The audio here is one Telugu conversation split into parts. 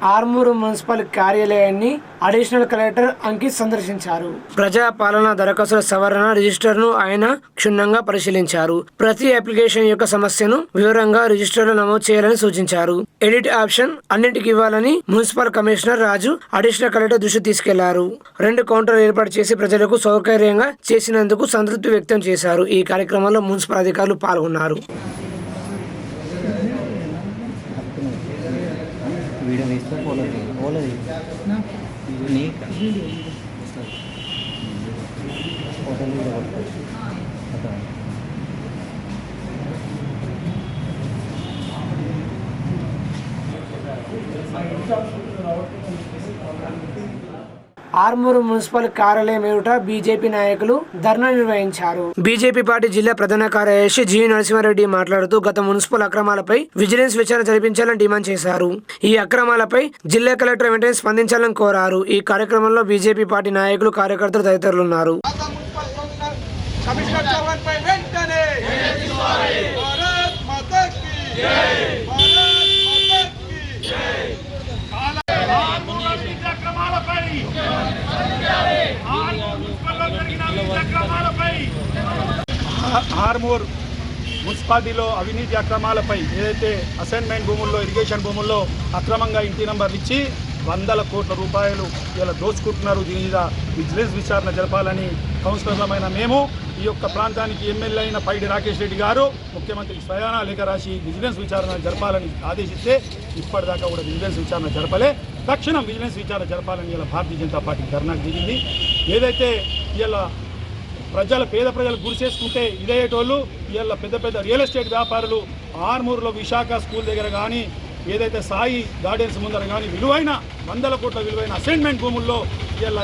ఆర్మూరు మున్సిపల్ కార్యాలయాన్ని అడిషనల్ కలెక్టర్ అంకిత్ సందర్శించారు. ప్రజా పాలన దరఖాస్తుల సవరణ రిజిస్టర్ను ఆయన క్షుణ్ణంగా పరిశీలించారు. ప్రతి అప్లికేషన్ యొక్క సమస్యను వివరంగా రిజిస్టర్లో నమోదు చేయాలని సూచించారు. ఎడిట్ ఆప్షన్ అన్నింటికి ఇవ్వాలని మున్సిపల్ కమిషనర్ రాజు అడిషనల్ కలెక్టర్ దృష్టి తీసుకెళ్లారు. 2 కౌంటర్లు ఏర్పాటు చేసి ప్రజలకు సౌకర్యంగా చేసినందుకు సంతృప్తి వ్యక్తం చేశారు. ఈ కార్యక్రమంలో మున్సిపల్ అధికారులు పాల్గొన్నారు. वीडियो वेस्ट फॉलो ఆర్మూరు మున్సిపల్ కార్యాలయం ఎదుట బీజేపీ నాయకులు ధర్నా నిర్వహించారు. బీజేపీ పార్టీ జిల్లా ప్రధాన కార్యదర్శి జి నరసింహారెడ్డి మాట్లాడుతూ గత మున్సిపల్ అక్రమాలపై విజిలెన్స్ విచారణ జరిపించాలని డిమాండ్ చేశారు. ఈ అక్రమాలపై జిల్లా కలెక్టర్ వెంటనే స్పందించాలని కోరారు. ఈ కార్యక్రమంలో బీజేపీ పార్టీ నాయకులు, కార్యకర్తలు తదితరులు ఉన్నారు. ఆర్మూర్ మున్సిపాలిటీలో అవినీతి అక్రమాలపై ఏదైతే అసైన్మెంట్ భూముల్లో, ఇరిగేషన్ భూముల్లో అక్రమంగా ఇంటి నంబర్లు ఇచ్చి 100 కోట్ల రూపాయలు ఇలా దోచుకుంటున్నారు. దీని మీద విజిలెన్స్ విచారణ జరపాలని కౌన్సిలర్లమైన మేము ఈ యొక్క ప్రాంతానికి ఎమ్మెల్యే అయిన పైడి రాకేష్ రెడ్డి గారు ముఖ్యమంత్రికి స్వయానా లేఖ రాసి విజిలెన్స్ విచారణ జరపాలని ఆదేశిస్తే ఇప్పటిదాకా కూడా విజిలెన్స్ విచారణ జరపలే. తక్షణం విజిలెన్స్ విచారణ జరపాలని ఇలా భారతీయ జనతా పార్టీ ధర్నాకు దిగింది. ఏదైతే ఇలా పేద ప్రజలకు గురి చేసుకుంటే ఇదేటోళ్ళు ఇలా పెద్ద పెద్ద రియల్ ఎస్టేట్ వ్యాపారులు ఆర్మూరులో విశాఖ స్కూల్ దగ్గర కానీ, ఏదైతే సాయి గార్డెన్స్ ముందర కానీ విలువైన 100 కోట్ల విలువైన అసైన్మెంట్ భూముల్లో ఇలా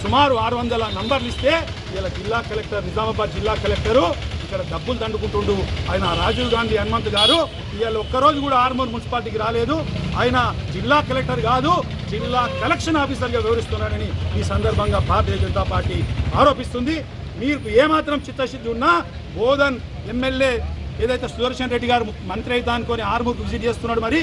సుమారు 600 నంబర్లు ఇస్తే ఇలా జిల్లా కలెక్టర్, నిజామాబాద్ జిల్లా కలెక్టరు ఇక్కడ డబ్బులు దండుకుంటుండు. ఆయన రాజీవ్ గాంధీ హనుమంత్ గారు ఇవాళ ఒక్కరోజు కూడా ఆర్మూర్ మున్సిపాలిటీకి రాలేదు. ఆయన జిల్లా కలెక్టర్ కాదు, జిల్లా కలెక్షన్ ఆఫీసర్గా వివరిస్తున్నారని ఈ సందర్భంగా భారతీయ జనతా పార్టీ ఆరోపిస్తుంది. మీకు ఏమాత్రం చిత్తశుద్ధి ఉన్నా బోధన్ ఎమ్మెల్యే ఏదైతే సుదర్శన్ రెడ్డి గారు మంత్రి అయితే అనుకొని ఆర్మూర్కు విజిట్ చేస్తున్నాడు, మరి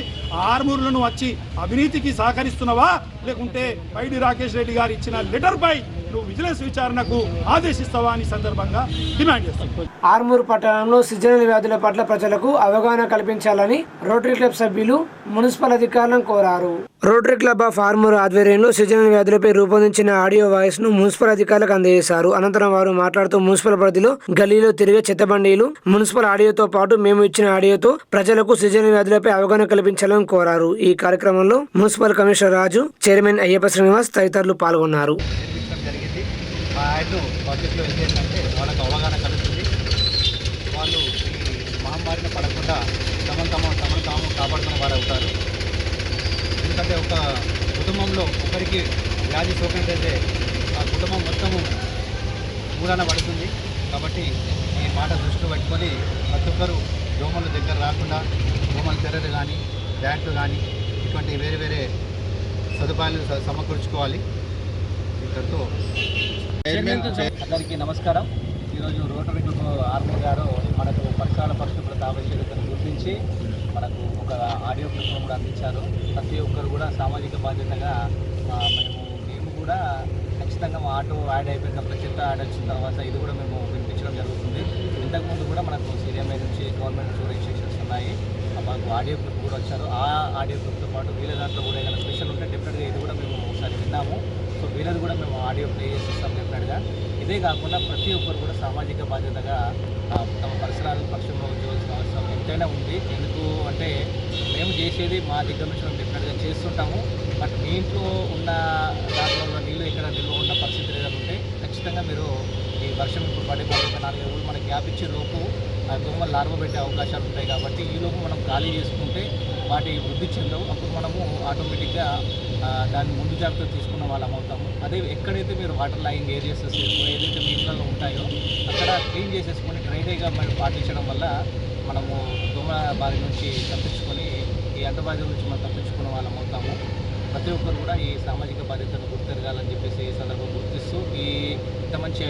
ఆర్మూర్లో నువ్వు వచ్చి అవినీతికి సహకరిస్తున్నావా, లేకుంటే పైడి రాకేష్ రెడ్డి గారు ఇచ్చిన లెటర్పై నువ్వు విజిలెన్స్ విచారణకు ఆదేశిస్తావా అని సందర్భంగా డిమాండ్ చేస్తాం. ఆర్మూర్ పట్టణంలో సీజనల్ వ్యాధుల పట్ల ప్రజలకు అవగాహన కల్పించాలని రోటరీ క్లబ్ సభ్యులు మున్సిపల్ అధికారులను కోరారు. రోటరీ క్లబ్ ఆఫ్ ఆర్మూర్ ఆధ్వర్యంలో సీజనల్ వ్యాధులపై రూపొందించిన ఆడియో వాయిస్ ను మున్సిపల్ అధికారులకు అందజేశారు. అనంతరం వారు మాట్లాడుతూ మున్సిపల్ పరిధిలో గల్లీలో తిరిగే చెత్తబండీలు, మున్సిపల్ ఆడియోతో పాటు మేము ఇచ్చిన ఆడియోతో ప్రజలకు సీజనల్ వ్యాధులపై అవగాహన కల్పించాలని కోరారు. ఈ కార్యక్రమంలో మున్సిపల్ కమిషనర్ రాజు, చైర్మన్ అయ్యప్ప శ్రీనివాస్ తదితరులు పాల్గొన్నారు. ప్రాజెక్టులో ఏంటంటే వాళ్ళకు అవగాహన కలుగుతుంది. వాళ్ళు ఈ మహమ్మారిన పడకుండా తమను తాము కాపాడుకున్న వారు అవుతారు. ఎందుకంటే ఒక కుటుంబంలో ఒకరికి వ్యాధి సోకినట్లయితే ఆ కుటుంబం మొత్తము మూలాన పడుతుంది. కాబట్టి ఈ మాట దృష్టిలో పెట్టుకొని ప్రతి ఒక్కరు దోమల దగ్గర రాకుండా దోమల తెర్రలు కానీ, బ్యాంకులు కానీ ఇటువంటి వేరే వేరే సదుపాయాలు సమకూర్చుకోవాలి. ఇక్కడితో అందరికీ నమస్కారం. ఈరోజు రోటరీ క్లబ్ ఆర్మూర్ గారు మనకు పరిసరాల పరిశుభ్రత ఆవశ్యకతను గుర్తించి మనకు ఒక ఆడియో క్లిప్ను కూడా అందించారు. ప్రతి ఒక్కరు కూడా సామాజిక బాధ్యతగా మేము కూడా ఖచ్చితంగా మా ఆటో యాడ్ అయిపోయినప్పుడు చెత్త యాడ్ వచ్చిన తర్వాత ఇది కూడా మేము వినిపించడం జరుగుతుంది. ఇంతకుముందు కూడా మనకు సీఎంఐ నుంచి గవర్నమెంట్ నుంచి రిజిస్ట్రేషన్స్ ఉన్నాయి. మాకు ఆడియో క్లిప్ కూడా వచ్చారు. ఆ ఆడియో క్లిప్తో పాటు వీళ్ళ దాంట్లో కూడా ఏదైనా స్పెషల్ ఉంటే డెఫినెట్గా ఇది కూడా మేము ఒకసారి విన్నాము. సో వీళ్ళది కూడా మేము ఆడియో ప్లే చేసిస్తాం డెఫినెట్గా. ఇదే కాకుండా ప్రతి ఒక్కరు కూడా సామాజిక బాధ్యతగా తమ పరిసరాలను పరిశుభ్రంగా ఉంచవలసిన అవసరం ఎంతైనా ఉంది. ఎందుకు అంటే మేము చేసేది మా దగ్గర నుంచి మేము డెఫినెట్గా చేస్తుంటాము. బట్ మీ ఇంట్లో ఉన్న దాంట్లో నీళ్ళు ఎక్కడ నిల్వ ఉన్న పరిస్థితులు ఏదైనా ఉంటే ఖచ్చితంగా మీరు ఈ వర్షం ఇప్పుడు పడే 4 రోజులు మనకి గ్యాప్ ఇచ్చే లోపు దోమలు లార్వ పెట్టే అవకాశాలు ఉంటాయి. కాబట్టి ఈ లోపు మనం ఖాళీ చేసుకుంటే వాటి వృద్ధి చెందవు. అప్పుడు మనము ఆటోమేటిక్గా దాన్ని ముందు జాగ్రత్తలు తీసుకున్న వాళ్ళం అవుతాము. అదే ఎక్కడైతే మీరు వాటర్ లైయింగ్ ఏరియాస్ ఏదైతే మీ ఇంట్లో ఉంటాయో అక్కడ క్లీన్ చేసేసుకొని డ్రైడేగా మనం పాటించడం వల్ల మనము దోమ బారి నుంచి తప్పించుకొని ఈ అంటబాధ నుంచి మనం తప్పించుకున్న వాళ్ళం అవుతాము. ప్రతి ఒక్కరు కూడా ఈ సామాజిక బాధ్యతను గుర్తెరగాలని చెప్పేసి ఈ సందర్భం గుర్తిస్తూ ఇంత మంచి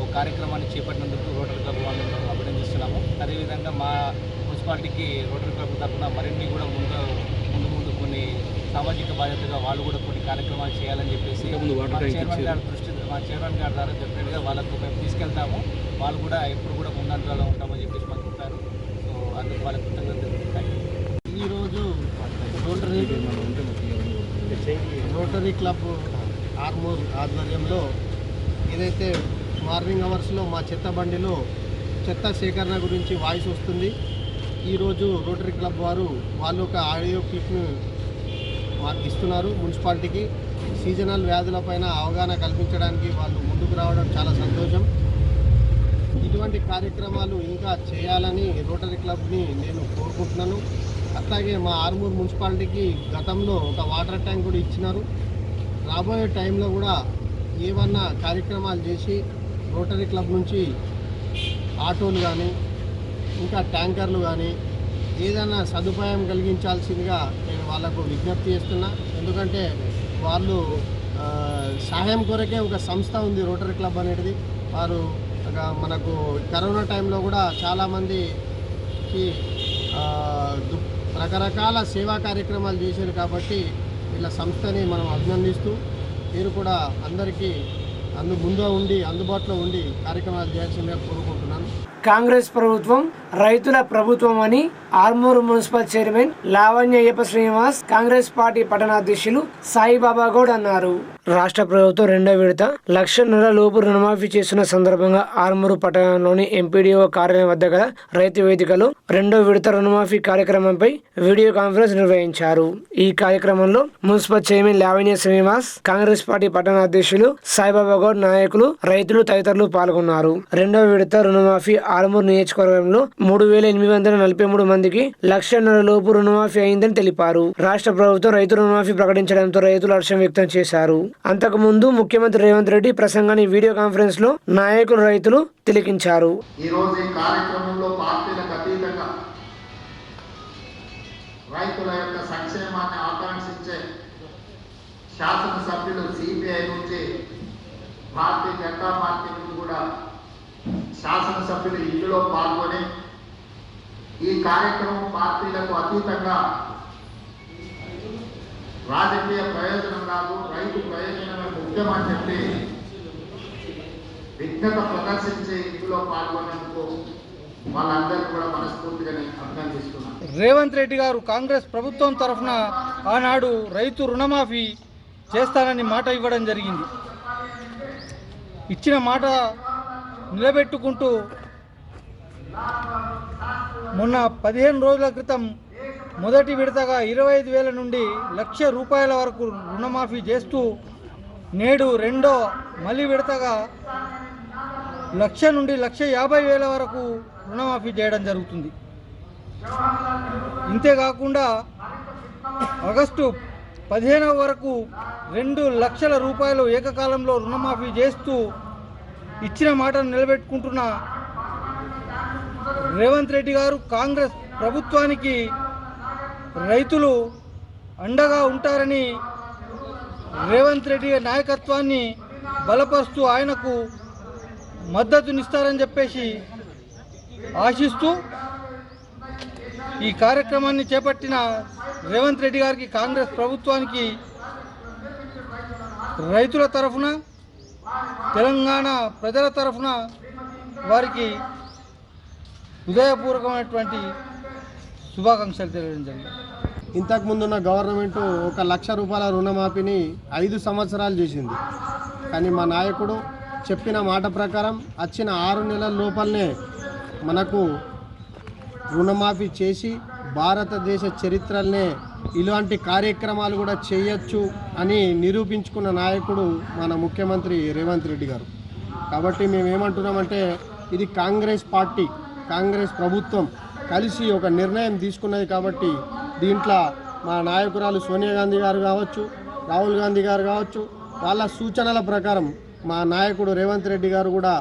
ఒక కార్యక్రమాన్ని చేపట్టినందుకు రోటరీ క్లబ్ వాళ్ళని అభినందిస్తున్నాము. అదేవిధంగా మా మున్సిపాలిటీకి రోటరీ క్లబ్ తరఫున మరిన్ని కూడా ముందు కొన్ని సామాజిక బాధ్యతగా వాళ్ళు కూడా కొన్ని కార్యక్రమాలు చేయాలని చెప్పేసి మా చైర్మన్ గారి ద్వారా డెఫినెట్గా వాళ్ళకు మేము తీసుకెళ్తాము. వాళ్ళు కూడా ఎప్పుడు కూడా ముందంజలో ఉంటామని చెప్పేసి మాకు చెప్పారు. సో అందుకు వాళ్ళకి కృతజ్ఞతలు. ఈరోజు రోటరీ క్లబ్ ఆర్మూర్ ఆధ్వర్యంలో ఏదైతే మార్నింగ్ అవర్స్లో మా చెత్త బండిలో చెత్త సేకరణ గురించి వాయిస్ వస్తుంది. ఈరోజు రోటరీ క్లబ్ వాళ్ళు ఒక ఆడియో క్లిప్ను మాకు ఇస్తున్నారు. మున్సిపాలిటీకి సీజనల్ వ్యాధులపైన అవగాహన కల్పించడానికి వాళ్ళు ముందుకు రావడం చాలా సంతోషం. ఇటువంటి కార్యక్రమాలు ఇంకా చేయాలని రోటరీ క్లబ్ని నేను కోరుకుంటున్నాను. అట్లాగే మా ఆర్మూర్ మున్సిపాలిటీకి గతంలో ఒక వాటర్ ట్యాంక్ కూడా ఇచ్చినారు. రాబోయే టైంలో కూడా ఏమన్నా కార్యక్రమాలు చేసి రోటరీ క్లబ్ నుంచి ఆటోలు కానీ ఇంకా ట్యాంకర్లు కానీ ఏదైనా సదుపాయం కలిగించాల్సిందిగా నేను వాళ్ళకు విజ్ఞప్తి చేస్తున్నా. ఎందుకంటే వాళ్ళు సహాయం కొరకే ఒక సంస్థ ఉంది రోటరీ క్లబ్ అనేది. వారు మనకు కరోనా టైంలో కూడా చాలామందికి రకరకాల సేవా కార్యక్రమాలు చేశారు. కాబట్టి వీళ్ళ సంస్థని మనం అభినందిస్తూ మీరు కూడా అందరికీ ముందు ఉండి అందుబాటులో ఉండి కార్యక్రమాలు చేయాల్సిందిగా కోరుకుంటున్నాను. కాంగ్రెస్ ప్రభుత్వం రైతుల ప్రభుత్వం అని ఆర్మూరు మున్సిపల్ చైర్మన్ లావణ్యయ్యప్ప శ్రీనివాస్ కాంగ్రెస్ పార్టీ పట్టణాధ్యక్షులు సాయిబాబా గౌడ్ అన్నారు. రాష్ట్ర ప్రభుత్వం 2వ విడత 1,00,000 లోపు రుణమాఫీ చేస్తున్న సందర్భంగా ఆర్మూరు పట్టణంలోని ఎంపీడీఓ కార్యాలయం వద్ద గల రైతు వేదికలో 2వ విడత రుణమాఫీ కార్యక్రమంపై వీడియో కాన్ఫరెన్స్ నిర్వహించారు. ఈ కార్యక్రమంలో municipal chairman Lavanya Srinivas, Congress party పట్టణాధ్యక్షులు సాయిబాబా గౌడ్, నాయకులు, రైతులు తదితరులు పాల్గొన్నారు. 2వ విడత రుణమాఫీ ఆర్మూరు నియోజకవర్గంలో 3,843 మందికి 1,00,000 లోపు రుణమాఫీ అయిందని తెలిపారు. రాష్ట్ర ప్రభుత్వం రైతు రుణమాఫీ ప్రకటించడంతో రైతులు హర్షం వ్యక్తం చేశారు. అంతకుముందు ముఖ్యమంత్రి రేవంత్ రెడ్డి ప్రసంగాన్ని వీడియో కాన్ఫరెన్స్ లో నాయకులు, రైతులు తిలకించారు. ఈ రోజు ఈ కార్యక్రమంలో పార్టీలకు అతీతంగా రైతుల యొక్క సంక్షేమాన్ని ఆకాంక్షించే శాసనసభ్యులు సిపిఐ నుంచి భారతీయ జనతా పార్టీ నుంచి కూడా శాసనసభ్యులు ఇందులో పాల్గొని ఈ కార్యక్రమం పార్టీలకు అతీతంగా రాజకీయ ప్రయోజనం కాదు, రైతు ప్రయోజనమే ముఖ్యమని చెప్పి విఘ్నత ప్రదర్శించి ఇందులో పాల్గొనేందుకు వాళ్ళందరికీ కూడా మనస్ఫూర్తిగా అభినందిస్తున్నాను. రేవంత్ రెడ్డి గారు కాంగ్రెస్ ప్రభుత్వం తరఫున ఆనాడు రైతు రుణమాఫీ చేస్తానని మాట ఇవ్వడం జరిగింది. ఇచ్చిన మాట నిలబెట్టుకుంటూ మొన్న 15 రోజుల క్రితం మొదటి విడతగా 25,000 నుండి 1,00,000 రూపాయల వరకు రుణమాఫీ చేస్తూ నేడు మళ్ళీ విడతగా 1,00,000 నుండి 1,50,000 వరకు రుణమాఫీ చేయడం జరుగుతుంది. ఇంతేకాకుండా ఆగస్టు 15 వరకు 2 లక్షల రూపాయలు ఏకకాలంలో రుణమాఫీ చేస్తూ ఇచ్చిన మాటను నిలబెట్టుకుంటున్న రేవంత్ రెడ్డి గారు, కాంగ్రెస్ ప్రభుత్వానికి రైతులు అండగా ఉంటారని రేవంత్ రెడ్డి నాయకత్వాన్ని బలపరుస్తూ ఆయనకు మద్దతునిస్తారని చెప్పేసి ఆశిస్తూ ఈ కార్యక్రమాన్ని చేపట్టిన రేవంత్ రెడ్డి గారికి, కాంగ్రెస్ ప్రభుత్వానికి రైతుల తరఫున, తెలంగాణ ప్రజల తరఫున వారికి హృదయపూర్వకమైనటువంటి శుభాకాంక్షలు తెలియడం జరిగింది. ఇంతకుముందున్న గవర్నమెంటు 1,00,000 రూపాయల రుణమాఫీని 5 సంవత్సరాలు చేసింది. కానీ మా నాయకుడు చెప్పిన మాట ప్రకారం వచ్చిన 6 నెలల లోపలనే మనకు రుణమాఫీ చేసి భారతదేశ చరిత్రలనే ఇలాంటి కార్యక్రమాలు కూడా చేయొచ్చు అని నిరూపించుకున్న నాయకుడు మన ముఖ్యమంత్రి రేవంత్ రెడ్డి గారు. కాబట్టి మేమేమంటున్నామంటే ఇది కాంగ్రెస్ పార్టీ, కాంగ్రెస్ ప్రభుత్వం కలిసి ఒక నిర్ణయం తీసుకున్నది. కాబట్టి దీంట్లో మా నాయకురాలు సోనియా గాంధీ గారు కావచ్చు, రాహుల్ గాంధీ గారు కావచ్చు, వాళ్ళ సూచనల ప్రకారం మా నాయకుడు రేవంత్ రెడ్డి గారు కూడా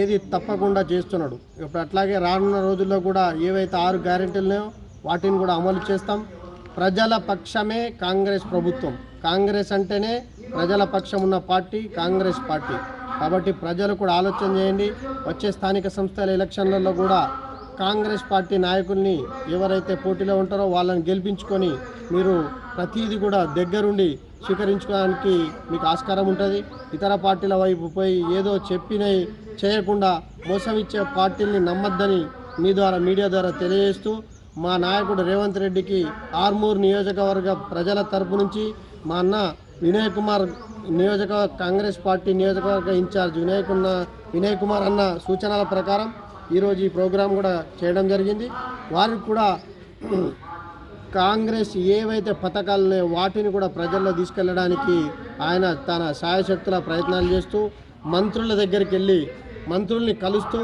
ఏది తప్పకుండా చేస్తున్నాడు. ఇప్పుడు అట్లాగే రానున్న రోజుల్లో కూడా ఏవైతే 6 గ్యారెంటీలు ఉన్నాయో వాటిని కూడా అమలు చేస్తాం. ప్రజల పక్షమే కాంగ్రెస్ ప్రభుత్వం. కాంగ్రెస్ అంటేనే ప్రజల పక్షం ఉన్న పార్టీ కాంగ్రెస్ పార్టీ. కాబట్టి ప్రజలు కూడా ఆలోచన చేయండి. వచ్చే స్థానిక సంస్థల ఎలక్షన్లలో కూడా కాంగ్రెస్ పార్టీ నాయకుల్ని ఎవరైతే పోటీలో ఉంటారో వాళ్ళని గెలిపించుకొని మీరు ప్రతిదీ కూడా దగ్గరుండి స్వీకరించుకోవడానికి మీకు ఆస్కారం ఉంటుంది. ఇతర పార్టీల వైపు పోయి ఏదో చెప్పినవి చేయకుండా మోసం ఇచ్చే పార్టీల్ని నమ్మద్దని మీ ద్వారా మీడియా ద్వారా తెలియజేస్తూ మా నాయకుడు రేవంత్ రెడ్డికి ఆర్మూర్ నియోజకవర్గ ప్రజల తరపు నుంచి మా అన్న వినయ్ కుమార్ కాంగ్రెస్ పార్టీ నియోజకవర్గ ఇన్ఛార్జ్ వినయ్ కుమార్ అన్న సూచనల ప్రకారం ఈరోజు ఈ ప్రోగ్రాం కూడా చేయడం జరిగింది. వారికి కూడా కాంగ్రెస్ ఏవైతే పథకాలు ఉన్నాయో వాటిని కూడా ప్రజల్లో తీసుకెళ్ళడానికి ఆయన తన శాయశక్తుల ప్రయత్నాలు చేస్తూ మంత్రుల దగ్గరికి వెళ్ళి మంత్రుల్ని కలుస్తూ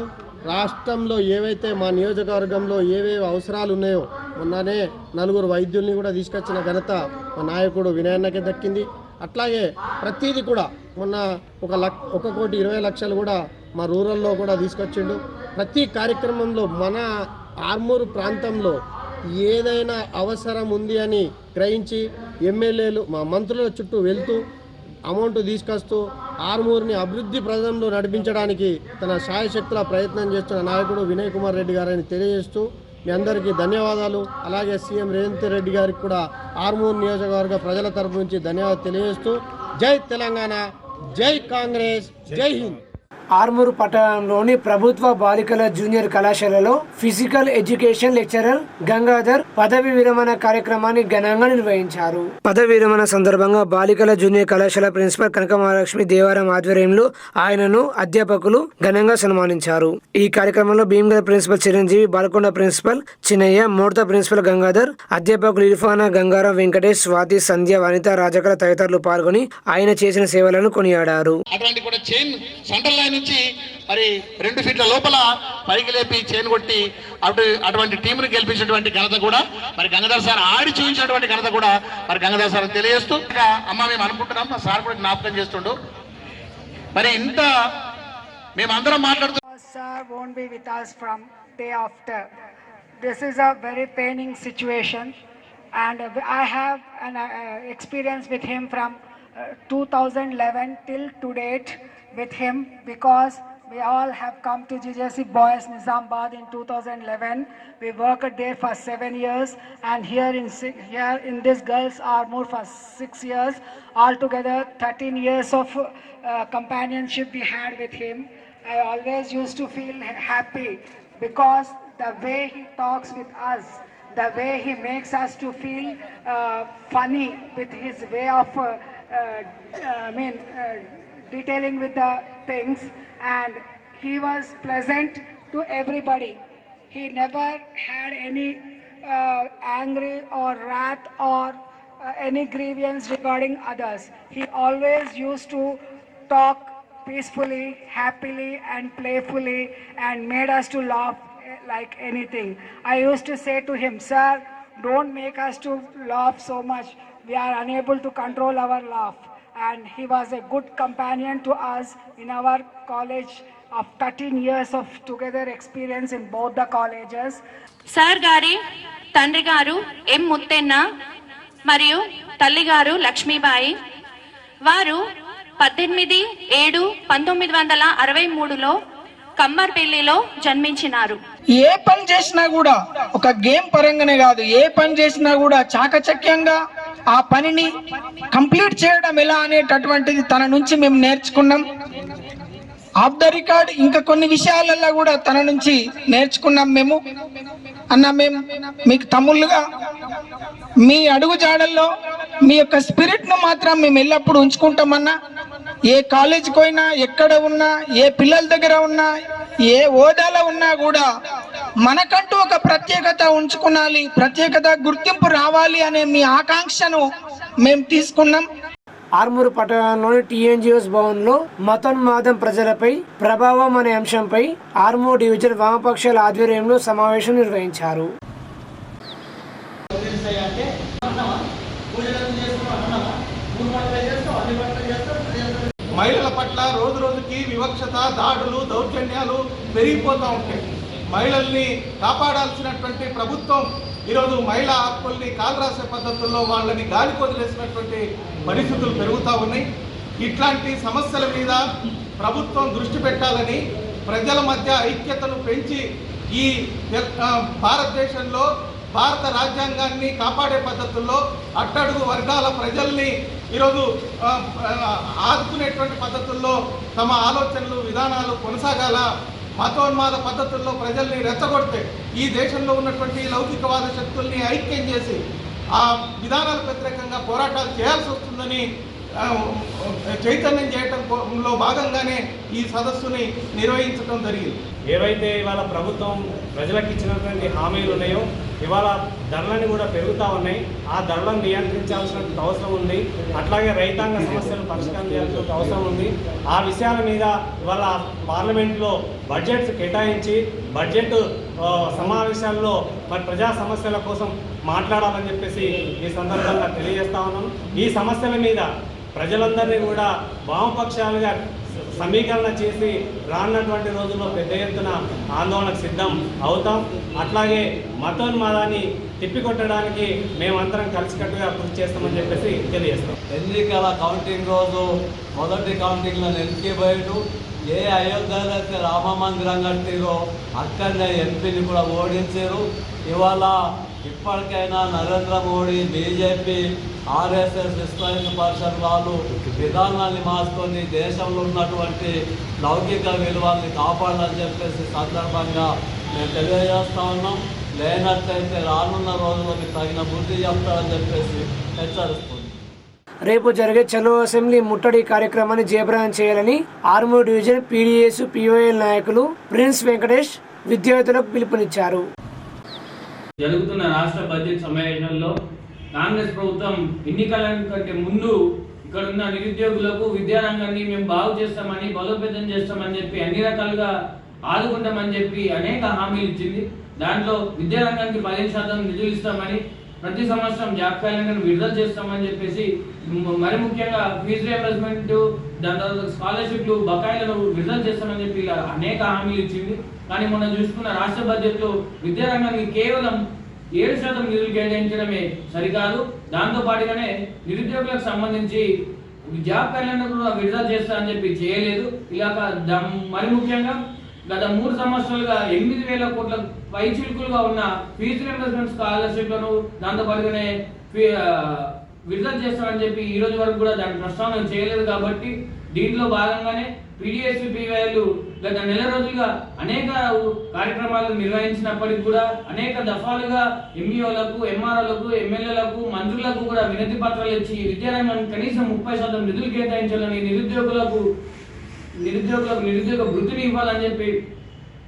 రాష్ట్రంలో ఏవైతే మా నియోజకవర్గంలో ఏవేవి అవసరాలు ఉన్నాయో మొన్ననే 4 వైద్యుల్ని కూడా తీసుకొచ్చిన ఘనత మా నాయకుడు వినయన్నకే దక్కింది. అట్లాగే ప్రతిదీ కూడా మొన్న 1,20,00,000 కూడా మా రూరల్లో కూడా తీసుకొచ్చిండు. ప్రతి కార్యక్రమంలో మన ఆర్మూరు ప్రాంతంలో ఏదైనా అవసరం ఉంది అని గ్రహించి ఎమ్మెల్యేలు మా మంత్రుల చుట్టూ వెళ్తూ అమౌంట్ తీసుకొస్తూ ఆర్మూర్ని అభివృద్ధి ప్రదంలో నడిపించడానికి తన శాయశక్తుల ప్రయత్నం చేస్తున్న నాయకుడు వినయ్ కుమార్ రెడ్డి గారని తెలియజేస్తూ మీ అందరికీ ధన్యవాదాలు. అలాగే సీఎం రేవంత్ రెడ్డి గారికి కూడా ఆర్మూర్ నియోజకవర్గ ప్రజల తరపు నుంచి ధన్యవాదాలు తెలియజేస్తూ జై తెలంగాణ, జై కాంగ్రెస్, జై హింద్. ఆర్మూరు పట్టణంలోని ప్రభుత్వ బాలికల జూనియర్ కళాశాలలో ఫిజికల్ ఎడ్యుకేషన్ లెక్చరర్ గంగాధర్ పదవి విరమణ కార్యక్రమాన్ని ఘనంగా నిర్వహించారు. పదవి విరమణ సందర్భంగా బాలికల జూనియర్ కళాశాల ప్రిన్సిపల్ కనక మహాలక్ష్మి దేవారం ఆధ్వర్యంలో ఆయనను అధ్యాపకులు ఘనంగా సన్మానించారు. ఈ కార్యక్రమంలో Bheemgal principal Chiranjeevi, Balkonda principal Chinnaiah, Mortha principal Gangadhar, అధ్యాపకులు ఇర్ఫానా, గంగారాం, వెంకటేష్, స్వాతి, సంధ్య, వనిత, రాజకళ తదితరులు పాల్గొని ఆయన చేసిన సేవలను కొనియాడారు. నుంచి మరి 2 ఫీట్ల లోపల పైకి లేపి చైన్ కొట్టి అటువంటి టీంను గెలిపించినటువంటి ఘనత కూడా మరి గంగాధర్ సార్ ఆడి చూపించినటువంటి ఘనత కూడా మరి గంగాధర్ సార్ తెలియజేస్తూ అమ్మ మేము అనుకుంటున్నాం, మా సార్ కూడా జ్ఞాపకం చేస్తుండు. మరి ఇంత మేమందరం మాట్లాడుతూ Sir won't be with us from day after. This is a very paining situation, and I have an experience with him from 2011 till to date with him, because we all have come to GJC Boys Nizamabad in 2011. We worked there for 7 years, and here in this girls Armour for 6 years. Altogether 13 years of companionship we had with him. I always used to feel happy because the way he talks with us, the way he makes us to feel funny with his way of detailing with the things, and he was pleasant to everybody. He never had any angry or wrath or any grievance regarding others. He always used to talk peacefully, happily and playfully, and made us to laugh like anything. I used to say to him, sir, don't make us to laugh so much. We are unable to control our laugh. And he was a good companion to us in our college of 13 years of together experience in both the colleges. Sir గారి తండ్రి గారు ఎం ముత్తెన్న మరియు తల్లి గారు లక్ష్మీబాయి. వారు 18/7/1963లో కమ్మర్పల్లిలో జన్మించినారు. ఏ పని చేసినా కూడా ఒక గేమ్ పరంగానే కాదు, ఏ పని చేసినా కూడా చాకచక్యంగా ఆ పనిని కంప్లీట్ చేయడం ఎలా అనేటటువంటిది తన నుంచి మేము నేర్చుకున్నాం. ఆఫ్ ద రికార్డ్ ఇంకా కొన్ని విషయాలలో కూడా తన నుంచి నేర్చుకున్నాం. మేము మేము మీకు తమ్ముళ్ళుగా మీ అడుగు జాడల్లో మీ యొక్క స్పిరిట్ను మాత్రం మేము ఎల్లప్పుడూ ఉంచుకుంటామన్నా. ఏ కాలేజీకి పోయినా, ఎక్కడ ఉన్నా, ఏ పిల్లల దగ్గర ఉన్నా, ఏ హోదాలో ఉన్నా కూడా మనకంటూ ఒక ప్రత్యేకత ఉంచుకోవాలి, ప్రత్యేకత గుర్తింపు రావాలి అనే మీ ఆకాంక్షను మేము తీసుకున్నాం. ఆర్మూరు పట్టణంలోని టీఎన్జిఓస్ భవన్లో మతోన్మాదం ప్రజలపై ప్రభావం అనే అంశంపై ఆర్మూరు డివిజన్ వామపక్షాల ఆధ్వర్యంలో సమావేశం నిర్వహించారు. మహిళల పట్ల రోజు రోజుకి వివక్షత, దాడులు, దౌర్జన్యాలు పెరిగిపోతూ ఉంటాయి. మహిళల్ని కాపాడాల్సినటువంటి ప్రభుత్వం ఈరోజు మహిళా హక్కుల్ని కాలరాసే పద్ధతుల్లో వాళ్ళని గాలికి వదిలేసినటువంటి పరిస్థితులు పెరుగుతూ ఉన్నాయి. ఇట్లాంటి సమస్యల మీద ప్రభుత్వం దృష్టి పెట్టాలని, ప్రజల మధ్య ఐక్యతను పెంచి ఈ భారతదేశంలో భారత రాజ్యాంగాన్ని కాపాడే పద్ధతుల్లో అట్టడుగు వర్గాల ప్రజల్ని ఈరోజు ఆదుకునేటువంటి పద్ధతుల్లో తమ ఆలోచనలు విధానాలు కొనసాగాల, మతోన్మాద పద్ధతుల్లో ప్రజల్ని రెచ్చగొడితే ఈ దేశంలో ఉన్నటువంటి లౌకికవాద శక్తుల్ని ఐక్యం చేసి ఆ విధానాలకు వ్యతిరేకంగా పోరాటాలు చేయాల్సి వస్తుందని చైతన్యం చేయడంలో భాగంగానే ఈ సదస్సుని నిర్వహించడం జరిగింది. ఏవైతే ఇవాళ ప్రభుత్వం ప్రజలకు ఇచ్చినటువంటి హామీలు ఉన్నాయో ఇవాళ ధరలని కూడా పెరుగుతూ ఉన్నాయి. ఆ ధరలను నియంత్రించాల్సిన అవసరం ఉంది. అట్లాగే రైతాంగ సమస్యలు పరిష్కారం చేయాల్సిన అవసరం ఉంది. ఆ విషయాల మీద ఇవాళ పార్లమెంట్లో బడ్జెట్స్ కేటాయించి బడ్జెట్ సమావేశాల్లో మరి ప్రజా సమస్యల కోసం మాట్లాడాలని చెప్పేసి ఈ సందర్భంగా తెలియజేస్తా ఉన్నాను. ఈ సమస్యల మీద ప్రజలందరినీ కూడా వామపక్షాలుగా సమీకరణ చేసి రానున్నటువంటి రోజుల్లో పెద్ద ఎత్తున ఆందోళనకు సిద్ధం అవుతాం. అట్లాగే మతోన్మాదాన్ని తిప్పికొట్టడానికి మేమందరం కలిసికట్టుగా కృషి చేస్తామని చెప్పేసి తెలియజేస్తాం. ఎన్నికల కౌంటింగ్ రోజు మొదటి కౌంటింగ్లో నెక్కిపోయాడు. ఏ అయోధ్యలో అయితే రామ మందిరం కట్టిరో అక్కడనే ఎంపీని కూడా ఓడించారు. ఇవాళ ఇప్పటికైనా నరేంద్ర మోడీ, బీజేపీ, ఆర్ఎస్ఎస్, విశ్వ హిందూ పరిషత్ వాళ్ళు విధానాన్ని మార్చుకొని దేశంలో ఉన్నటువంటి లౌకిక విలువల్ని కాపాడాలని చెప్పేసి సందర్భంగా మేము తెలియజేస్తా ఉన్నాం. లేనట్లయితే రానున్న రోజులకి తగిన బుద్ధి చెప్తారని చెప్పేసి హెచ్చరిస్తుంది. రేపు జరిగే చలో అసెంబ్లీ ముట్టడి కార్యక్రమాన్ని జయప్రదం చేయాలని ఆర్మూర్ డివిజన్ పీడీఎస్ పీఓఎల్ నాయకులు ప్రిన్స్ వెంకటేష్ విద్యార్థులకు పిలుపునిచ్చారు. జరుగుతున్న రాష్ట్ర బడ్జెట్ సమావేశంలో కాంగ్రెస్ ప్రభుత్వం ఎన్నికల కంటే ముందు ఇక్కడ ఉన్న నిరుద్యోగులకు విద్యారంగాన్ని మేము బాగు చేస్తామని, బలోపేతం చేస్తామని చెప్పి అన్ని రకాలుగా ఆదుకుంటామని చెప్పి అనేక హామీలు ఇచ్చింది. దాంట్లో విద్యారంగానికి 15% నిధులు ఇస్తామని, ప్రతి సంవత్సరం జాబ్ క్యాలెండర్ను విడుదల చేస్తామని చెప్పేసి, మరి ముఖ్యంగా ఫీజు రియంబర్స్మెంట్, దాని తర్వాత స్కాలర్షిప్లు బకాయిలను విడుదల చేస్తామని చెప్పి ఇలా అనేక హామీలు ఇచ్చింది. కానీ మొన్న చూసుకున్న రాష్ట్ర బడ్జెట్లో విద్యారంగానికి కేవలం 7% నిధులు కేటాయించడమే సరికాదు. దాంతో పాటుగానే నిరుద్యోగులకు సంబంధించి జాబ్ క్యాలెండర్ కూడా విడుదల చేస్తామని చెప్పి చేయలేదు. ఇలా మరి ముఖ్యంగా గత 3 సంవత్సరాలుగా 8,000 కోట్ల పైచిలుకులుగా ఉన్న ఫీజు రియంబర్స్మెంట్ స్కాలర్షిప్లను దాంతో పాటుగానే విడుదల చేస్తామని చెప్పి ఈ రోజు వరకు కూడా దాని ప్రస్తావన చేయలేదు. కాబట్టి దీంట్లో భాగంగానే పీడీఎస్ పీవైలు గత నెల రోజులుగా అనేక కార్యక్రమాలు నిర్వహించినప్పటికీ కూడా అనేక దఫాలుగా ఎంఈఓలకు, ఎంఆర్ఓలకు, ఎమ్మెల్యేలకు, మంత్రులకు కూడా వినతి పత్రాలు ఇచ్చి విద్యారంగానికి కనీసం 30% నిధులు కేటాయించాలని, నిరుద్యోగ వృత్తిని ఇవ్వాలని చెప్పి,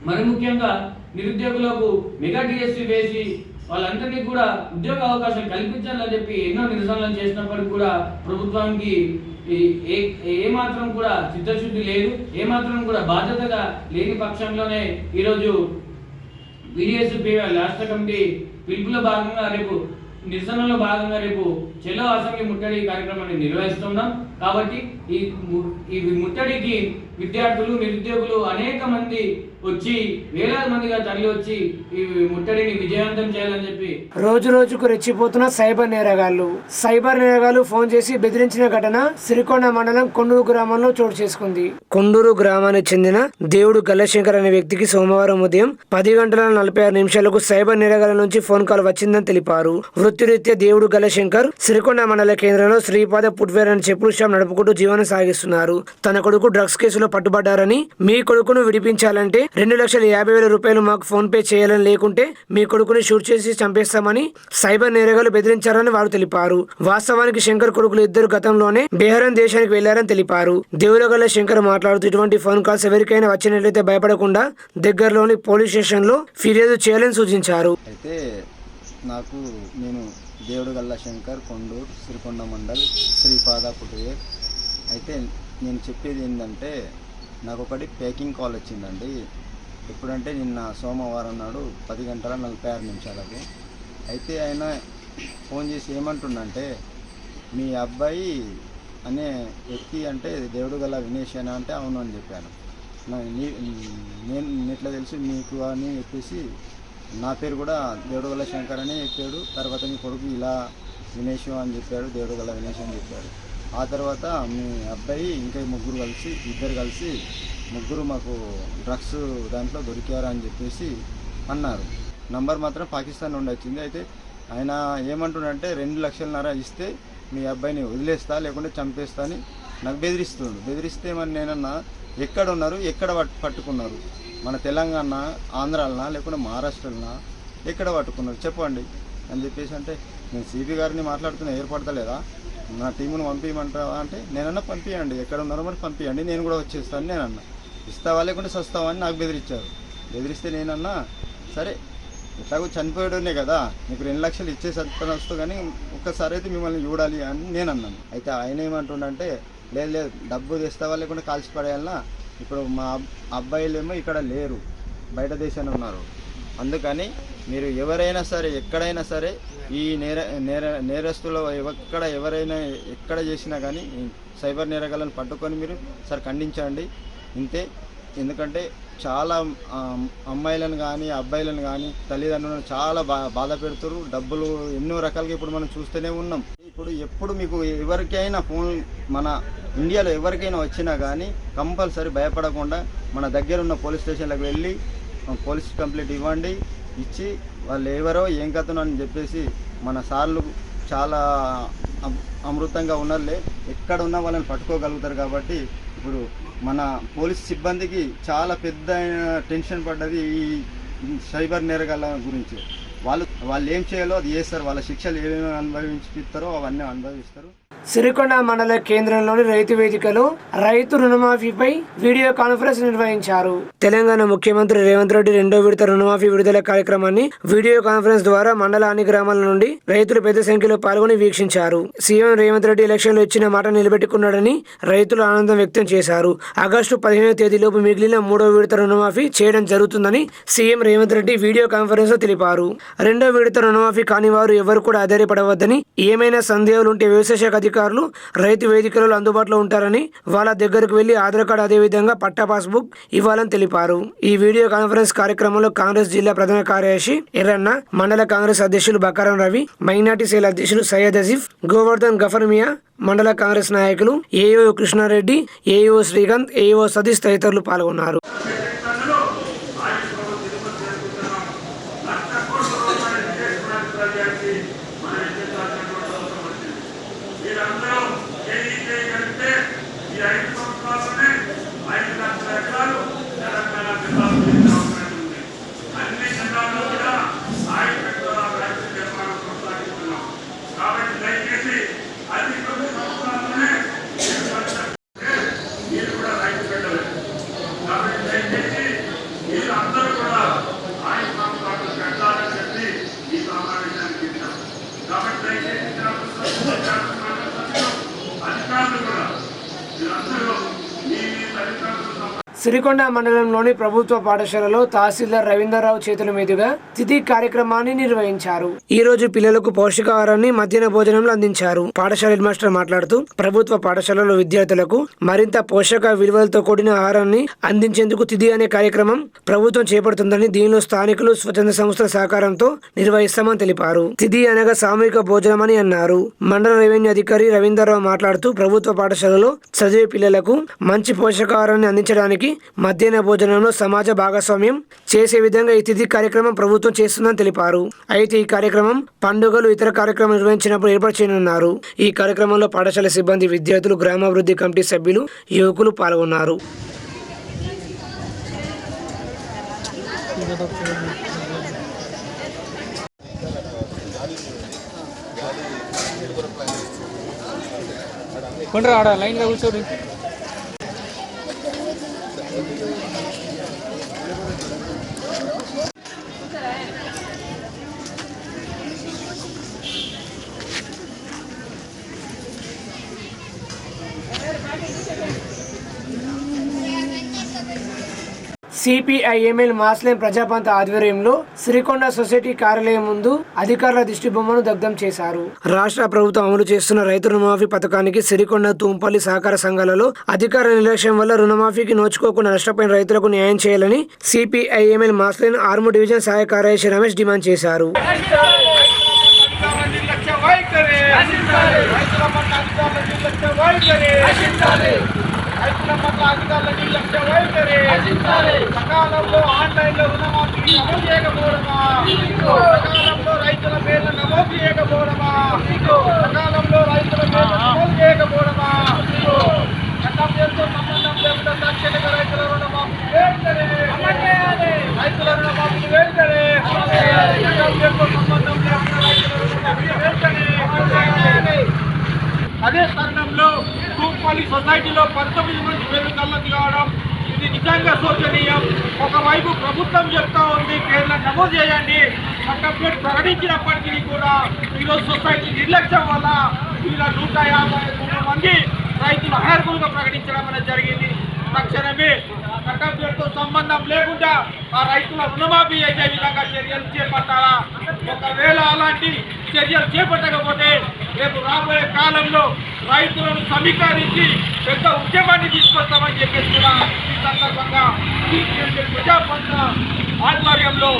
మరి ముఖ్యంగా నిరుద్యోగులకు మెగా డిఎస్సీ వేసి వాళ్ళందరినీ కూడా ఉద్యోగ అవకాశాలు కల్పించాలని చెప్పి ఎన్నో నిరసనలు చేసినప్పటికీ కూడా ప్రభుత్వానికి ఏమాత్రం కూడా చిత్తశుద్ధి లేదు. ఏమాత్రం కూడా బాధ్యతగా లేని పక్షంలోనే ఈరోజు పీడీఎస్ రాష్ట్ర కమిటీ పిలుపులో భాగంగా రేపు నిరసనలో భాగంగా రేపు చెలో అసెంబ్లీ ముట్టడి కార్యక్రమాన్ని నిర్వహిస్తున్నాం. కాబట్టి ఈ ముట్టడికి విద్యార్థులు, నిరుద్యోగులు అనేక మంది వచ్చి వేలాది మందిగా తరలి వచ్చి ఈ ముట్టడిని విజయవంతం చేయాలని చెప్పి. రోజు రోజుకు రెచ్చిపోతున్న సైబర్ నేరగాళ్లు ఫోన్ చేసి బెదిరించిన ఘటన సిరికొండ మండలం కొండూరు గ్రామంలో చోటు చేసుకుంది. కొండూరు గ్రామానికి చెందిన దేవుడు గల్లశంకర్ అనే వ్యక్తికి సోమవారం ఉదయం 10:46 సైబర్ నేరగాళ్ల నుంచి ఫోన్ కాల్ వచ్చిందని తెలిపారు. వృత్తిరీత్యా దేవుడు గల్లశంకర్ సిరికొండ మండల కేంద్రంలో శ్రీపాద ఫుట్వేర్ అనే చెప్పుల షాప్ నడుపుకుంటూ జీవనం సాగిస్తున్నారు. తన కొడుకు డ్రగ్స్ కేసులో పట్టుబడ్డారని, మీ కొడుకును విడిపించాలంటే 2,50,000 రూపాయలు మాకు ఫోన్ పే చేయాలని, లేకుంటే మీ కొడుకుని షూట్ చేసి చంపేస్తామని సైబర్ నేరగాళ్లు బెదిరించారని వారు తెలిపారు. వాస్తవానికి శంకర్ కొడుకులు ఇద్దరు గతంలోనే బెహ్రెయిన్ దేశానికి వెళ్లారని తెలిపారు. దేవులగల్ల శంకర్ మాట్లాడుతూ ఇటువంటి ఫోన్ కాల్స్ ఎవరికైనా వచ్చినట్లయితే భయపడకుండా దగ్గరలోని పోలీస్ స్టేషన్ లో ఫిర్యాదు చేయాలని సూచించారు. అయితే నేను దేవుడు గల్ల శంకర్, కొండూరు, సిరికొండ మండల్, శ్రీపాద ఫుట్వేర్. అయితే నేను చెప్పేది ఏంటంటే, నాకు ఒకటి పేకింగ్ కాల్ వచ్చిందండి. ఎప్పుడంటే నిన్న సోమవారం నాడు 10:46 అయితే ఆయన ఫోన్ చేసి ఏమంటుండంటే, మీ అబ్బాయి అనే వ్యక్తి అంటే దేవుడు గల వినేష్ అని అంటే అవును అని చెప్పాను. నేను ఎట్లా తెలుసు మీకు అని చెప్పేసి, నా పేరు కూడా దేవుడు గల శంకర్ అని చెప్పాడు. తర్వాత మీ కొడుకు ఇలా వినేష్ అని చెప్పాడు, దేవుడు గల వినేష్ అని చెప్పాడు. ఆ తర్వాత మీ అబ్బాయి ఇంకా ఇద్దరు కలిసి మాకు డ్రగ్స్ దాంట్లో దొరికారు అని చెప్పేసి అన్నారు. నంబర్ మాత్రం పాకిస్తాన్ నుండి వచ్చింది. అయితే ఆయన ఏమంటున్నాడంటే 2 లక్షలన్నర ఇస్తే మీ అబ్బాయిని వదిలేస్తా లేకుంటే చంపేస్తా అని నాకు బెదిరిస్తున్నాడు. బెదిరిస్తే మరి నేనన్నా ఎక్కడ ఉన్నారు, ఎక్కడ పట్టుకున్నారు, మన తెలంగాణ ఆంధ్రాలనా లేకుంటే మహారాష్ట్రలనా ఎక్కడ పట్టుకున్నారు చెప్పండి అని చెప్పేసి అంటే నేను సిపి గారిని మాట్లాడుతున్నా ఏర్పడతలేదా, నా టీమును పంపించమంటావా అంటే నేనన్నా పంపించండి, ఎక్కడ ఉన్నారో మరి పంపించండి, నేను కూడా వచ్చేస్తాను నేనన్నా, ఇస్తావా లేకుంటే సస్తావా అని నాకు బెదిరించారు. బెదిరిస్తే నేనన్నా సరే ఎట్లాగో చనిపోయాడునే కదా నీకు 2 లక్షలు ఇచ్చేసరి వస్తూ కానీ ఒక్కసారి అయితే మిమ్మల్ని చూడాలి అని నేను అన్నాను. అయితే ఆయన ఏమంటుండంటే లేదు లేదు డబ్బు తెస్తావా లేకుంటే కాల్చి పడేయాలన్నా, ఇప్పుడు మా అబ్బాయిలేమో ఇక్కడ లేరు, బయట దేశాన్ని ఉన్నారు, అందుకని మీరు ఎవరైనా సరే ఎక్కడైనా సరే ఈ నేరస్తులు ఎవరైనా ఎక్కడ చేసినా కానీ సైబర్ నేరగాళ్ళని పట్టుకొని మీరు సార్ ఖండించండి ఇంతే. ఎందుకంటే చాలా అమ్మాయిలను కానీ అబ్బాయిలను కానీ తల్లిదండ్రులను చాలా బాధ పెడుతారు, డబ్బులు ఎన్నో రకాలుగా ఇప్పుడు మనం చూస్తూనే ఉన్నాం. ఎప్పుడు మీకు ఎవరికైనా ఫోన్ మన ఇండియాలో ఎవరికైనా వచ్చినా కానీ కంపల్సరీ భయపడకుండా మన దగ్గర ఉన్న పోలీస్ స్టేషన్లకు వెళ్ళి పోలీస్ కంప్లైంట్ ఇవ్వండి, ఇచ్చి వాళ్ళు ఎవరో ఏం కథనో అని చెప్పేసి మన సార్లు చాలా అమృతంగా ఉన్నారులే, ఎక్కడ ఉన్నా వాళ్ళని పట్టుకోగలుగుతారు. కాబట్టి ఇప్పుడు మన పోలీస్ సిబ్బందికి చాలా పెద్ద టెన్షన్ పడ్డది ఈ సైబర్ నేరగాళ్ళ గురించి. వాళ్ళు ఏం చేయాలో అది చేస్తారు, వాళ్ళ శిక్షలు ఏమేమి అనుభవించిస్తారో అవన్నీ అనుభవిస్తారు. సిరికొండ మండల కేంద్రంలోని రైతు వేదికలో రైతు రుణమాఫీపై వీడియో కాన్ఫరెన్స్ నిర్వహించారు. తెలంగాణ ముఖ్యమంత్రి రేవంత్ రెడ్డి 2వ విడత రుణమాఫీ విడుదల కార్యక్రమాన్ని వీడియో కాన్ఫరెన్స్ ద్వారా మండల అన్ని గ్రామాల నుండి రైతులు పెద్ద సంఖ్యలో పాల్గొని వీక్షించారు. సీఎం రేవంత్ రెడ్డి ఎలక్షన్లో ఇచ్చిన మాట నిలబెట్టుకున్నాడని రైతులు ఆనందం వ్యక్తం చేశారు. ఆగస్టు 15వ తేదీలోపు మిగిలిన 3వ విడత రుణమాఫీ చేయడం జరుగుతుందని CM Revanth Reddy video conference లో తెలిపారు. 2వ విడత రుణమాఫీ కాని వారు ఎవరు కూడా ఆధారపడవద్దని, ఏమైనా సందేహాలు ఉంటే వ్యవసాయ శాఖ అధికారులు రైతు వేదికలలో అందుబాటులో ఉంటారని, వాళ్ళ దగ్గరకు వెళ్లి ఆధార్ కార్డు అదేవిధంగా పట్టా పాస్బుక్ ఇవ్వాలని తెలిపారు. ఈ వీడియో కాన్ఫరెన్స్ కార్యక్రమంలో కాంగ్రెస్ జిల్లా ప్రధాన కార్యదర్శి ఎర్రన్న, మండల కాంగ్రెస్ అధ్యక్షులు బకారం రవి, మైనార్టీ సెల్ అధ్యక్షులు సయ్యద్ అజీఫ్, గోవర్ధన్ గఫర్మియా, మండల కాంగ్రెస్ నాయకులు AO Krishna Reddy, AO Srikanth, AO Satish తదితరులు పాల్గొన్నారు. సిరికొండ మండలంలోని ప్రభుత్వ పాఠశాలలో తహసీల్దార్ రవీంద్రరావు చేతుల మీదుగా తిథి కార్యక్రమాన్ని నిర్వహించారు. ఈ రోజు పిల్లలకు పౌష్టికాహారాన్ని మధ్యాహ్న భోజనంలో అందించారు. పాఠశాల హెడ్ మాస్టర్ మాట్లాడుతూ ప్రభుత్వ పాఠశాలలో విద్యార్థులకు మరింత పోషక విలువలతో కూడిన ఆహారాన్ని అందించేందుకు తిథి అనే కార్యక్రమం ప్రభుత్వం చేపడుతుందని, దీనిలో స్థానికులు స్వచ్ఛంద సంస్థల సహకారంతో నిర్వహిస్తామని తెలిపారు. తిథి అనగా సామూహిక భోజనం అని అన్నారు. మండల రెవెన్యూ అధికారి రవీంద్రరావు మాట్లాడుతూ ప్రభుత్వ పాఠశాలలో చదివే పిల్లలకు మంచి పోషకాహారాన్ని అందించడానికి మధ్యాహ్న భోజనంలో సమాజ భాగస్వామ్యం చేసే విధంగా ఈ తిథి కార్యక్రమం ప్రభుత్వం చేస్తుందని తెలిపారు. అయితే ఈ కార్యక్రమం పండుగలు ఇతర కార్యక్రమాలు నిర్వహించినప్పుడు ఏర్పాటు చేయనున్నారు. ఈ కార్యక్రమంలో పాఠశాల సిబ్బంది, విద్యార్థులు, గ్రామాభివృద్ధి కమిటీ సభ్యులు, యువకులు పాల్గొన్నారు. లైన్ గా కూర్చోండి. సిపిఐఎంఎల్ మాస్లేం ప్రజాపంత ఆధ్వర్యంలో సిరికొండ సొసైటీ కార్యాలయం ముందు అధికారుల దిష్టి బొమ్మను దగ్ధం చేశారు. రాష్ట్ర ప్రభుత్వం అమలు చేస్తున్న రైతు రుణమాఫీ పథకానికి సిరికొండ, తూంపల్లి సహకార సంఘాలలో అధికార నిర్లక్ష్యం వల్ల రుణమాఫీకి నోచుకోకుండా నష్టపోయిన రైతులకు న్యాయం చేయాలని సిపిఐఎంఎల్ మాస్లేం ఆర్మూ డివిజన్ సహాయ కార్యదర్శి రమేష్ డిమాండ్ చేశారు. రైతుల పట్ల అధికారుల నిర్లక్ష్య వైఖరి, సకాలంలో ఆన్లైన్లో రుణమాఫీ అమలు చేయకపోవడమా, సకాలంలో రైతుల పేర్లు నమోదు చేయకపోవడమా, సకాలంలో రైతుల పేర్లు నమోదు చేయకపోవడమా, చట్టం పేరుతో సంబంధం లేకుండా తక్షణంగా రైతుల రుణమాఫీ వెంటనే రైతుల రుణమాఫీ వెంటనే చట్టం పేరుతో సంబంధం లేకుండా రైతుల రుణమాఫీ వెంటనే. అదే తరుణంలో తూంపల్లి సొసైటీలో 19 మంది పేర్లు కళ్ళకి కావడం ఇది నిజంగా శోచనీయం. ఒకవైపు ప్రభుత్వం చెప్తా ఉంది పేర్లను నమోదు చేయండి, చట్టం పేరు ప్రకటించినప్పటికీ కూడా ఈరోజు సొసైటీ నిర్లక్ష్యం వల్ల ఇలా 153 మంది రైతులు అనర్హులుగా ప్రకటించడం అనేది జరిగింది. తక్షణమే చట్టం పేరుతో సంబంధం లేకుండా ఆ రైతుల రుణమాఫీ అయ్యే విధంగా చర్యలు చేపట్టాలా. ఒకవేళ అలాంటి చర్యలు చేపట్టకపోతే రేపు రాబోయే కాలంలో రైతులను సమీకరించి పెద్ద ఉద్యమాన్ని తీసుకొస్తామని చెప్పేసి కూడా ఈ సందర్భంగా ప్రజాపంత ఆధ్వర్యంలో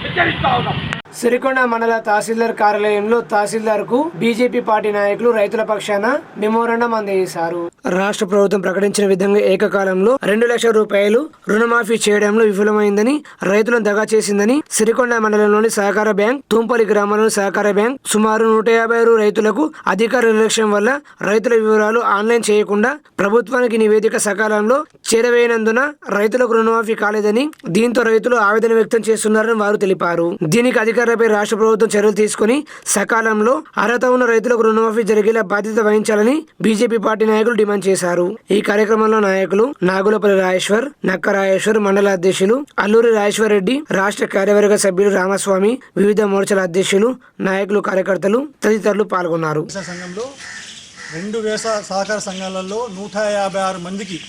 హెచ్చరిస్తా ఉన్నాం. సిరికొండ మండల తహసీల్దార్ కార్యాలయంలో తహసీల్దార్కు బీజేపీ పార్టీ నాయకులు రైతుల పక్షాన మెమోరాండం అందజేశారు. రాష్ట్ర ప్రభుత్వం ప్రకటించిన విధంగా ఏకకాలంలో 2 లక్షల రూపాయలు రుణమాఫీ చేయడంలో విఫలమైందని, రైతులను దగా చేసిందని సిరికొండ మండలంలోని సహకార బ్యాంక్, తూంపల్లి గ్రామంలోని సహకార బ్యాంక్ సుమారు 150 రైతులకు అధికార నిర్లక్ష్యం వల్ల రైతుల వివరాలు ఆన్లైన్ చేయకుండా ప్రభుత్వానికి నివేదిక సకాలంలో చేరవేయనందున రైతులకు రుణమాఫీ కాలేదని, దీంతో రైతులు ఆవేదన వ్యక్తం చేస్తున్నారని వారు తెలిపారు. దీనికి అధికారులపై రాష్ట్ర ప్రభుత్వం చర్యలు తీసుకుని సకాలంలో అర్హత ఉన్న రైతులకు రుణమాఫీ జరిగేలా బాధ్యత వహించాలని బీజేపీ పార్టీ నాయకులు డిమాండ్ చేశారు. ఈ కార్యక్రమంలో నాయకులు నాగులపల్లి రాజేశ్వర్, నక్క రాజేశ్వర్, మండల అధ్యక్షులు అల్లూరి రాజేశ్వర్ రెడ్డి, రాష్ట్ర కార్యవర్గ సభ్యులు రామస్వామి, వివిధ మోర్చాల అధ్యక్షులు, నాయకులు, కార్యకర్తలు తదితరులు పాల్గొన్నారు. సంఘంలో 2 వ్యవసాయ సహకార సంఘాలలో 156 మందికి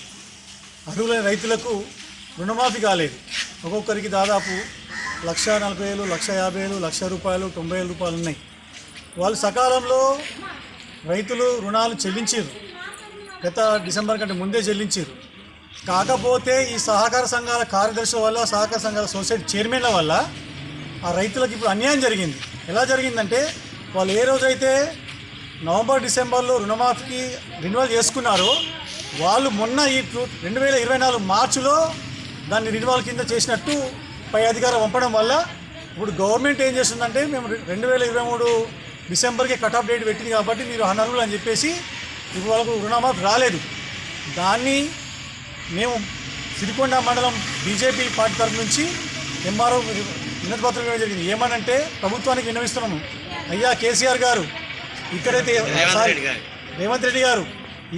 అర్హులైన రైతులకు రుణమాఫీ కాలేదు. ఒక్కొక్కరికి దాదాపు 1,40,000, 1,50,000, 1,00,000 రూపాయలు, 90,000 రూపాయలు ఉన్నాయి. వాళ్ళు సకాలంలో రైతులు రుణాలు చెల్లించారు, గత డిసెంబర్ కంటే ముందే చెల్లించారు. కాకపోతే ఈ సహకార సంఘాల కార్యదర్శుల వల్ల, సహకార సంఘాల సొసైటీ చైర్మన్ల వల్ల ఆ రైతులకు ఇప్పుడు అన్యాయం జరిగింది. ఎలా జరిగిందంటే వాళ్ళు ఏ రోజైతే నవంబర్, డిసెంబర్లో రుణమాఫీకి రెన్యువల్ చేసుకున్నారో వాళ్ళు మొన్న ఈ 2024 మార్చిలో దాన్ని రెన్యువల్ కింద చేసినట్టు పై అధికారం పంపడం వల్ల ఇప్పుడు గవర్నమెంట్ ఏం చేస్తుందంటే మేము 2023 డిసెంబర్కి కట్ ఆఫ్ డేట్ పెట్టింది కాబట్టి మీరు అనర్హులు అని చెప్పేసి ఇప్పుడు వాళ్ళకు రుణమాఫీ రాలేదు. దాన్ని మేము సిరికొండ మండలం బీజేపీ పార్టీ తరఫు నుంచి ఎంఆర్ఓ వినతి పత్రం ఇవ్వడం జరిగింది. ఏమనంటే ప్రభుత్వానికి విన్నవిస్తున్నాము, అయ్యా కేసీఆర్ గారు, ఇక్కడైతే రేవంత్ రెడ్డి గారు,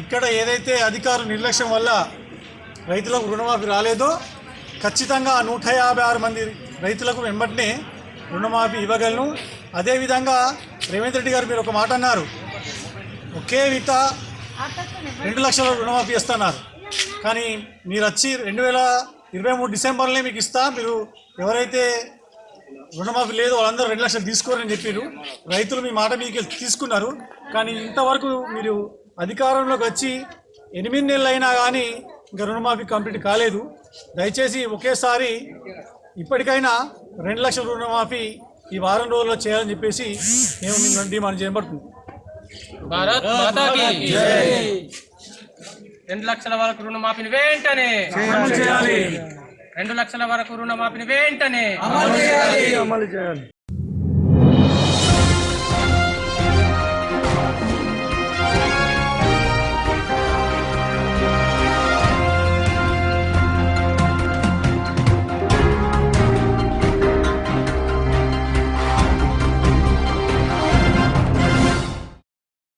ఇక్కడ ఏదైతే అధికారుల నిర్లక్ష్యం వల్ల రైతులకు రుణమాఫీ రాలేదో ఖచ్చితంగా 156 మంది రైతులకు వెంబటనే రుణమాఫీ ఇవ్వగలను. అదేవిధంగా రేవంత్ రెడ్డి గారు మీరు ఒక మాట అన్నారు, ఒకే విత 2 లక్షల రుణమాఫీ ఇస్తున్నారు, కానీ మీరు వచ్చి 2023 డిసెంబర్లో మీకు ఇస్తా, మీరు ఎవరైతే రుణమాఫీ లేదో వాళ్ళందరూ 2 లక్షలు తీసుకోరని చెప్పారు. రైతులు మీ మాట మీకు తీసుకున్నారు, కానీ ఇంతవరకు మీరు అధికారంలోకి వచ్చి 8 నెలలు అయినా కానీ ఇంకా రుణమాఫీ కంప్లీట్ కాలేదు. దయచేసి ఒకేసారి ఇప్పటికైనా 2 లక్షల రుణమాఫీ ఈ వారం రోజుల్లో చేయాలని చెప్పేసి మేము మిమ్మల్ని డిమాండ్ చేయబడుతుంది. భారత్ మాతా కీ జై. 2 లక్షల వరకు రుణమాఫీని వెంటనే అమలు చేయాలి. 2 లక్షల వరకు రుణమాఫీని వెంటనే అమలు చేయాలి.